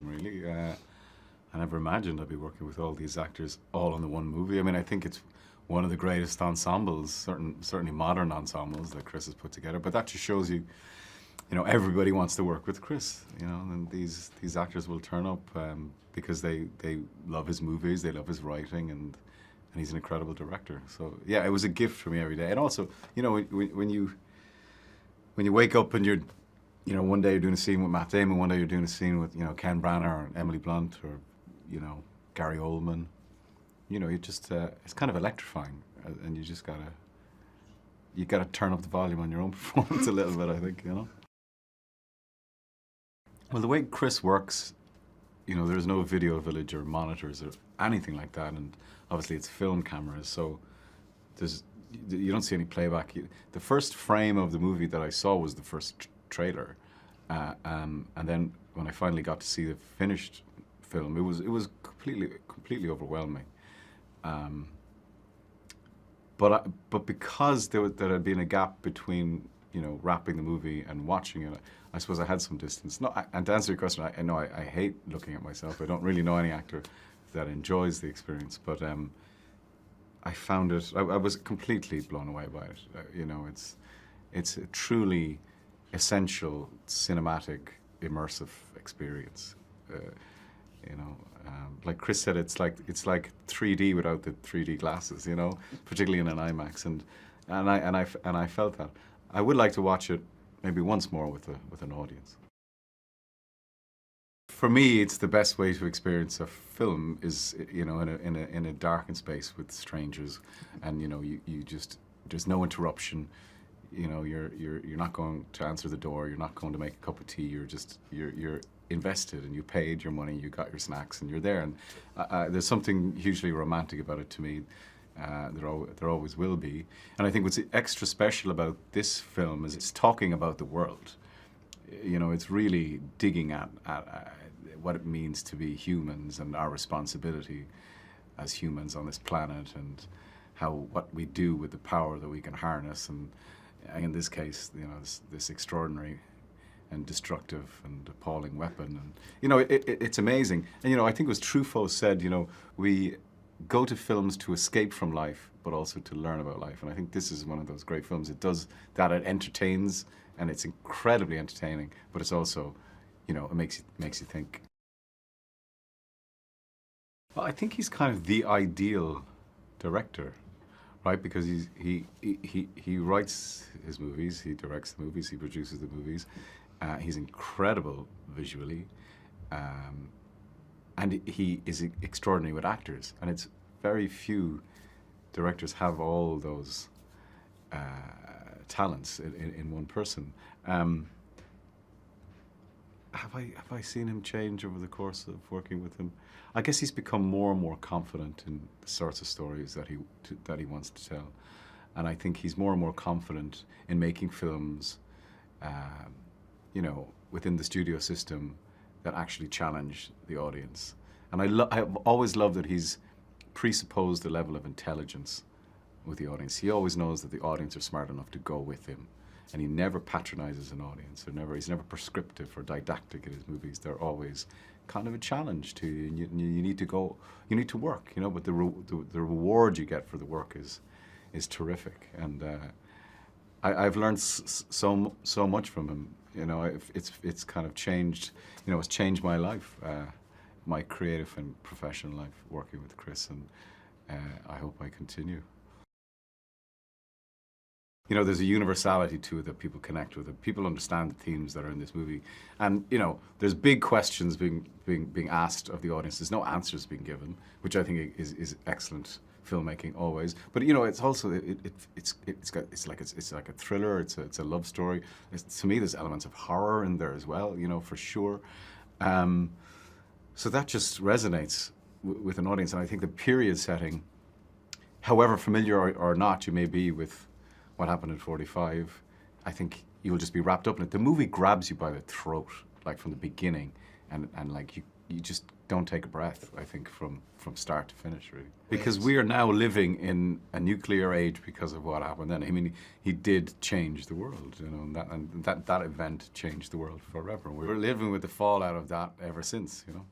really. I never imagined I'd be working with all these actors all in the one movie. I mean, I think it's one of the greatest ensembles, certainly modern ensembles that Chris has put together. But that just shows you, everybody wants to work with Chris, and these actors will turn up because they love his movies, they love his writing, and he's an incredible director. So yeah, it was a gift for me every day. And also, when you wake up and you're, one day you're doing a scene with Matt Damon, one day you're doing a scene with, Ken Branagh or Emily Blunt or, Gary Oldman, you just, it's kind of electrifying, and you just gotta turn up the volume on your own performance a little bit, I think, Well, the way Chris works, there's no video village or monitors or anything like that, and obviously it's film cameras, so you don't see any playback. The first frame of the movie that I saw was the first trailer, and then when I finally got to see the finished film, it was completely overwhelming. But because there had been a gap between wrapping the movie and watching it, I suppose I had some distance. And to answer your question, I know I hate looking at myself. I don't really know any actor that enjoys the experience, but I found it. I was completely blown away by it. It's a truly essential cinematic immersive experience. Like Chris said, it's like 3D without the 3D glasses. Particularly in an IMAX, and I felt that. I would like to watch it maybe once more with an audience. For me, it's the best way to experience a film is in a darkened space with strangers, and you just, there's no interruption. You're not going to answer the door. You're not going to make a cup of tea. You're invested, and you paid your money. You got your snacks, and you're there. And there's something hugely romantic about it to me. There always will be. And I think what's extra special about this film is it's talking about the world. It's really digging at what it means to be humans and our responsibility as humans on this planet, and what we do with the power that we can harness, and in this case, this extraordinary and destructive and appalling weapon. And it's amazing. And I think it was Truffaut said, we go to films to escape from life, but also to learn about life. And I think this is one of those great films. It does that. It entertains, and it's incredibly entertaining, but it's also, it makes you think. Well, I think he's kind of the ideal director, right? Because he writes his movies, he directs the movies, he produces the movies. He's incredible visually, and he is extraordinary with actors. And it's very few directors have all those talents in one person. Have I seen him change over the course of working with him? I guess he's become more and more confident in the sorts of stories that he wants to tell, and I think he's more and more confident in making films, within the studio system that actually challenge the audience. And I've always loved that he's presupposed a level of intelligence with the audience. He always knows that the audience are smart enough to go with him, and he never patronizes an audience. He's never prescriptive or didactic in his movies. They're always kind of a challenge to you, and you need to go, you need to work, but the reward you get for the work is terrific. And I've learned so much from him. It's kind of changed, it's changed my life, my creative and professional life, working with Chris, and I hope I continue. There's a universality to it that people connect with. It. People understand the themes that are in this movie, and there's big questions being asked of the audience. There's no answers being given, which I think is excellent filmmaking always. But it's also it's like a thriller. It's a love story. To me, there's elements of horror in there as well. For sure. So that just resonates with an audience, and I think the period setting, however familiar or not you may be with what happened in 45, I think you'll just be wrapped up in it. The movie grabs you by the throat, like from the beginning, and like you just don't take a breath, I think, from start to finish, really. Because we are now living in a nuclear age because of what happened then. I mean, he did change the world, you know, and that event changed the world forever. We're living with the fallout of that ever since, you know.